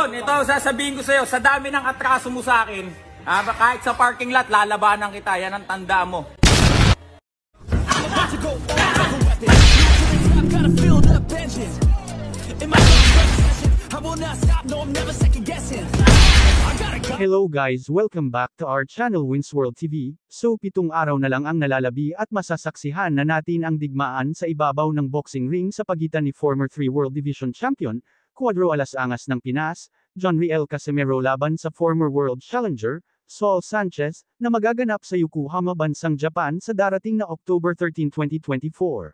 Jason, ito sasabihin ko sa'yo, sa dami ng atraso mo sa akin, kahit sa parking lot, lalabanan kita, yan ang tanda mo. Hello guys, welcome back to our channel Winsworld TV. So 7 araw na lang ang nalalabi at masasaksihan na natin ang digmaan sa ibabaw ng boxing ring sa pagitan ni former 3 World Division Champion, Cuadro Alas Angas ng Pinas, John Riel Casimero laban sa former World Challenger, Saul Sanchez, na magaganap sa Yokohama, bansang Japan sa darating na October 13, 2024.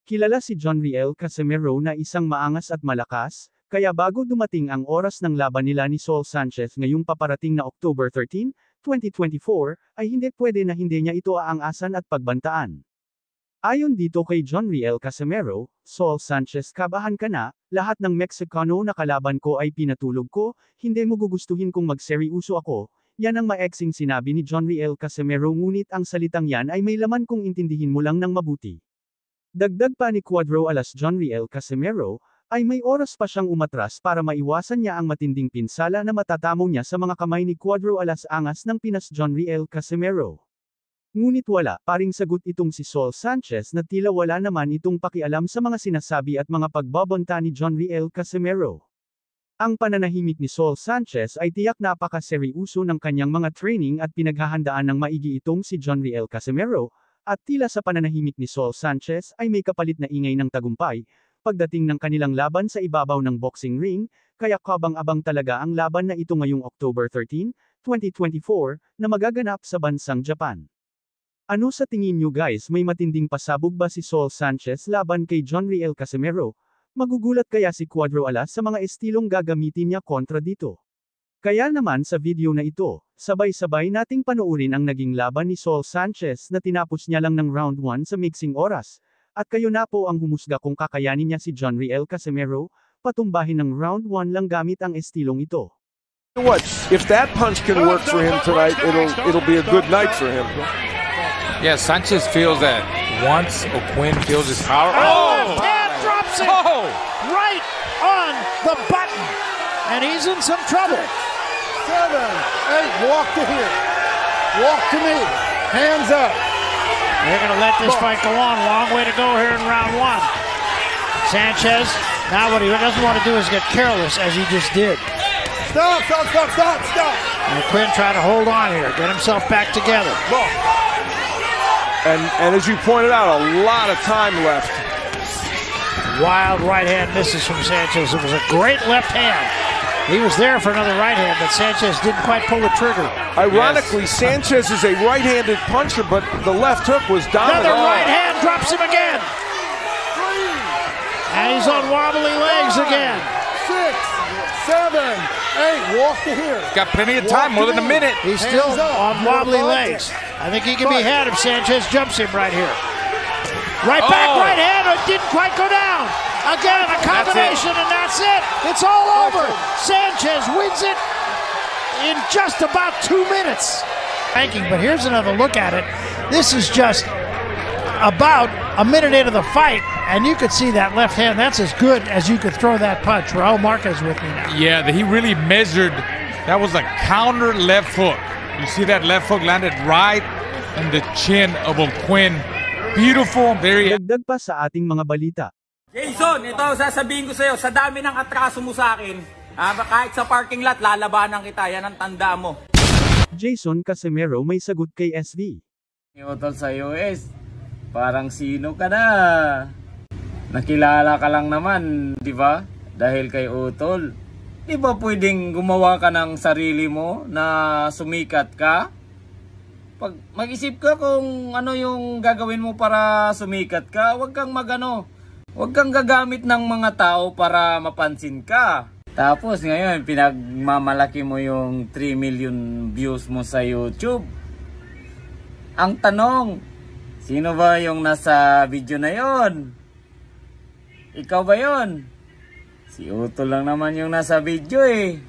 Kilala si John Riel Casimero na isang maangas at malakas, kaya bago dumating ang oras ng laban nila ni Saul Sanchez ngayong paparating na October 13, 2024, ay hindi pwede na hindi niya ito aangasan at pagbantaan. Ayon dito kay John Riel Casimero, Saul Sanchez, kabahan ka na, lahat ng Meksikano na kalaban ko ay pinatulog ko, hindi mo gugustuhin kung magseryoso ako, yan ang maeksing sinabi ni John Riel Casimero, ngunit ang salitang yan ay may laman kung intindihin mo lang ng mabuti. Dagdag pa ni Cuadro Alas John Riel Casimero, ay may oras pa siyang umatras para maiwasan niya ang matinding pinsala na matatamo niya sa mga kamay ni Cuadro Alas Angas ng Pinas John Riel Casimero. Ngunit wala pa ring sagot itong si Saul Sanchez na tila wala naman itong pakialam sa mga sinasabi at mga pagbabanta ni John Riel Casimero. Ang pananahimik ni Saul Sanchez ay tiyak napakaseryoso ng kanyang mga training at pinaghahandaan ng maigi itong si John Riel Casimero, at tila sa pananahimik ni Saul Sanchez ay may kapalit na ingay ng tagumpay, pagdating ng kanilang laban sa ibabaw ng boxing ring, kaya kabang-abang talaga ang laban na ito ngayong October 13, 2024, na magaganap sa bansang Japan. Ano sa tingin nyo guys, may matinding pasabog ba si Saul Sanchez laban kay John Riel Casimero? Magugulat kaya si Cuadro Alas sa mga estilong gagamitin niya kontra dito? Kaya naman sa video na ito, sabay-sabay nating panoorin ang naging laban ni Saul Sanchez na tinapos niya lang ng round 1 sa mixing oras. At kayo na po ang humusga kung kakayanin niya si John Riel Casimero, patumbahin ng round 1 lang gamit ang estilong ito. What? If that punch can work for him tonight, it'll be a good night for him. Yeah, Sanchez feels that once O'Quinn feels his power. Oh! And drops it! Oh! Right on the button! And he's in some trouble. 7, 8, walk to here. Walk to me. Hands up. They're going to let this fight go on. Long way to go here in round 1. Sanchez, now what he doesn't want to do is get careless, as he just did. Stop. And Quinn trying to hold on here, get himself back together. And as you pointed out, a lot of time left. Wild right hand misses from Sanchez. It was a great left hand. He was there for another right hand, but Sanchez didn't quite pull the trigger. Ironically, yes. Sanchez is a right-handed puncher, but the left hook was dominant. Another right hand drops him again. And he's on wobbly legs again. 6, 7, 8, walk to here. Got plenty of time, more than a minute. He's still on wobbly legs. I think he can be had if Sanchez jumps him right here. Right back, right hand, it didn't quite go down. Again, a combination, and that's it. It's all over. Sanchez wins it in just about 2 minutes. But here's another look at it. This is just about a minute into the fight, and you could see that left hand. That's as good as you could throw that punch. Raul Marquez with me now. Yeah, he really measured. That was a counter left hook. You see that left hook landed right in the chin of O'Quinn. Beautiful, very... Dagdag pa sa ating mga balita. Jason, ito sasabihin ko sa'yo, sa dami ng atraso mo sa akin, kahit sa parking lot, lalabanan kita, yan ang tanda mo. Jason Casimero may sagot kay SV. Utol sa US, parang sino ka na? Nakilala ka lang naman, di ba? Dahil kay Utol. Di ba pwedeng gumawa ka ng sarili mo na sumikat ka? Pag mag-isip ka kung ano yung gagawin mo para sumikat ka, huwag kang gagamit ng mga tao para mapansin ka. Tapos ngayon, pinagmamalaki mo yung 3 million views mo sa YouTube. Ang tanong, sino ba yung nasa video na yon? Ikaw ba yon? Si Utol lang naman yung nasa video eh.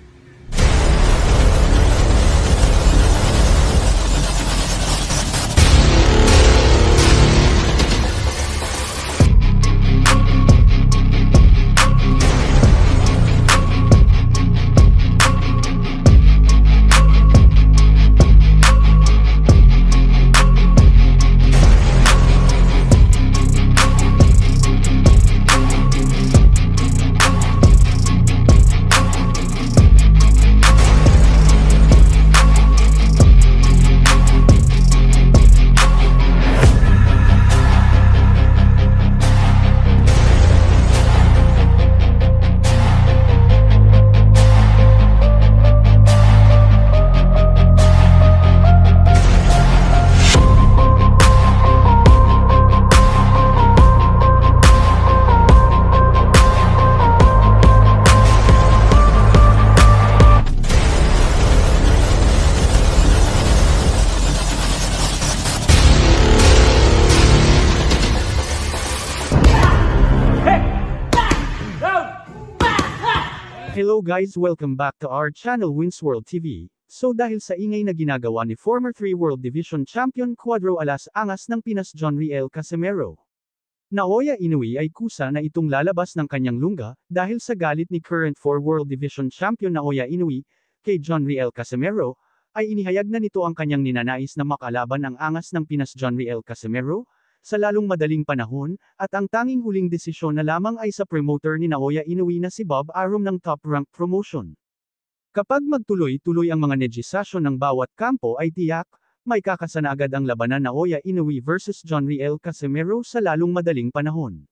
guys, welcome back to our channel Winsworld TV. So dahil sa ingay na ginagawa ni former 3 World Division Champion Cuadro Alas Angas ng Pinas John Riel Casimero, Naoya Inoue ay kusa na itong lalabas ng kanyang lungga, dahil sa galit ni current 4 World Division Champion Naoya Inoue, kay John Riel Casimero, ay inihayag na nito ang kanyang ninanais na makalaban ang angas ng Pinas John Riel Casimero, sa lalong madaling panahon, at ang tanging huling desisyon na lamang ay sa promoter ni Naoya Inoue na si Bob Arum ng Top Rank Promotion. Kapag magtuloy-tuloy ang mga negosasyon ng bawat kampo ay tiyak, may kakasana agad ang labanan Naoya Inoue versus John Riel Casimero sa lalong madaling panahon.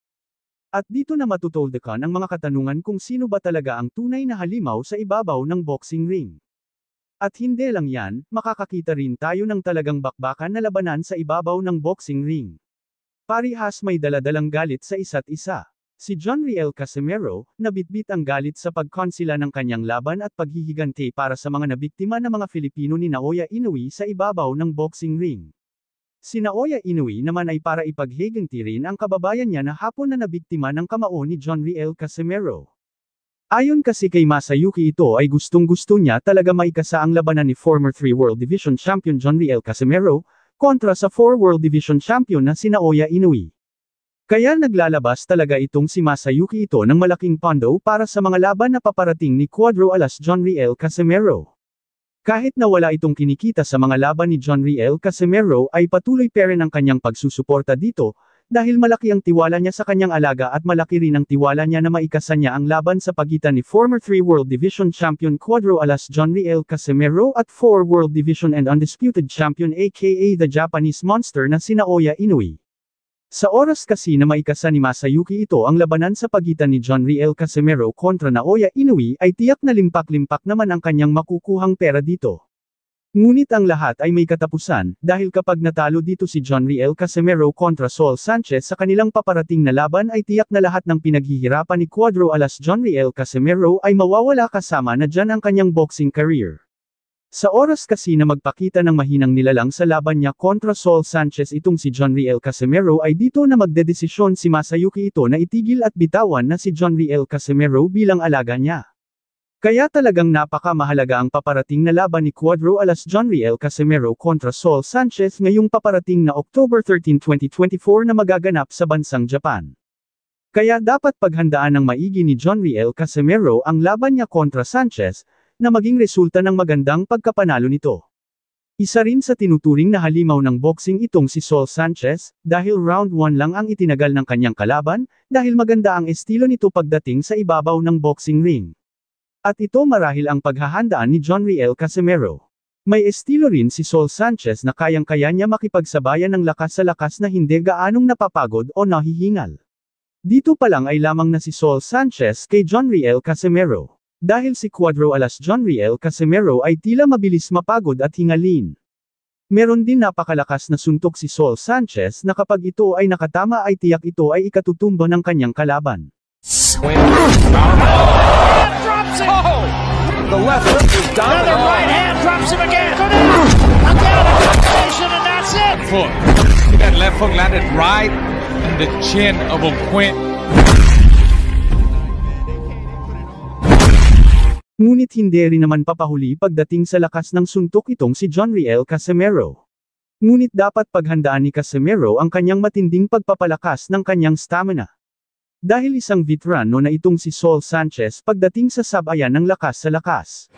At dito na matutoldekan ang mga katanungan kung sino ba talaga ang tunay na halimaw sa ibabaw ng boxing ring. At hindi lang yan, makakakita rin tayo ng talagang bakbakan na labanan sa ibabaw ng boxing ring. Parihas may daladalang galit sa isa't isa. Si John Riel Casimero, nabitbit ang galit sa pagkonsila ng kanyang laban at paghihiganti para sa mga nabiktima ng mga Filipino ni Naoya Inoue sa ibabaw ng boxing ring. Si Naoya Inoue naman ay para ipaghiganti rin ang kababayan niya na hapon na nabiktima ng kamao ni John Riel Casimero. Ayon kasi kay Masayuki, ito ay gustong-gusto niya talaga maikasa ang labanan ni former 3 World Division Champion John Riel Casimero, kontra sa 4 World Division Champion na si Naoya Inoue. Kaya naglalabas talaga itong si Masayuki ito ng malaking pondo para sa mga laban na paparating ni Cuadro Alas John Riel Casimero. Kahit na wala itong kinikita sa mga laban ni John Riel Casimero ay patuloy pa rin ang kanyang pagsusuporta dito, dahil malaki ang tiwala niya sa kanyang alaga at malaki rin ang tiwala niya na maikasa niya ang laban sa pagitan ni former 3 World Division Champion Cuadro Alas John Riel Casimero at 4 World Division and Undisputed Champion aka the Japanese Monster na si Naoya Inoue. Sa oras kasi na maikasa ni Masayuki ito ang labanan sa pagitan ni John Riel Casimero kontra Naoya Inoue ay tiyak na limpak-limpak naman ang kanyang makukuhang pera dito. Ngunit ang lahat ay may katapusan, dahil kapag natalo dito si John Riel Casimero kontra Saul Sanchez sa kanilang paparating na laban ay tiyak na lahat ng pinaghihirapan ni Cuadro Alas John Riel Casimero ay mawawala, kasama na dyan ang kanyang boxing career. Sa oras kasi na magpakita ng mahinang nilalang sa laban niya kontra Saul Sanchez itong si John Riel Casimero ay dito na magdedesisyon si Masayuki ito na itigil at bitawan na si John Riel Casimero bilang alaga niya. Kaya talagang napakamahalaga ang paparating na laban ni Cuadro Alas John Riel Casimero kontra Saul Sanchez ngayong paparating na October 13, 2024 na magaganap sa bansang Japan. Kaya dapat paghandaan ng maigi ni John Riel Casimero ang laban niya kontra Sanchez, na maging resulta ng magandang pagkapanalo nito. Isa rin sa tinuturing na halimaw ng boxing itong si Saul Sanchez, dahil round 1 lang ang itinagal ng kanyang kalaban, dahil maganda ang estilo nito pagdating sa ibabaw ng boxing ring. At ito marahil ang paghahandaan ni John Riel Casimero. May estilo rin si Saul Sanchez na kayang-kaya niya makipagsabayan ng lakas sa lakas na hindi gaanong napapagod o nahihingal. Dito pa lang ay lamang na si Saul Sanchez kay John Riel Casimero. Dahil si Cuadro Alas John Riel Casimero ay tila mabilis mapagod at hingalin. Meron din napakalakas na suntok si Saul Sanchez na kapag ito ay nakatama ay tiyak ito ay ikatutumba ng kanyang kalaban. The left hook is down. Another right hand drops him again. Go down. Again, a combination, and that's it. Foot. That left hook landed right in the chin of O'Quinn. Ngunit hindi rin naman papahuli pagdating sa lakas ng suntok itong si John Riel Casimero. Ngunit dapat paghandaan ni Casimero ang kanyang matinding pagpapalakas ng kanyang stamina. Dahil isang veterano na itong si Saul Sanchez pagdating sa sabayan ng lakas sa lakas.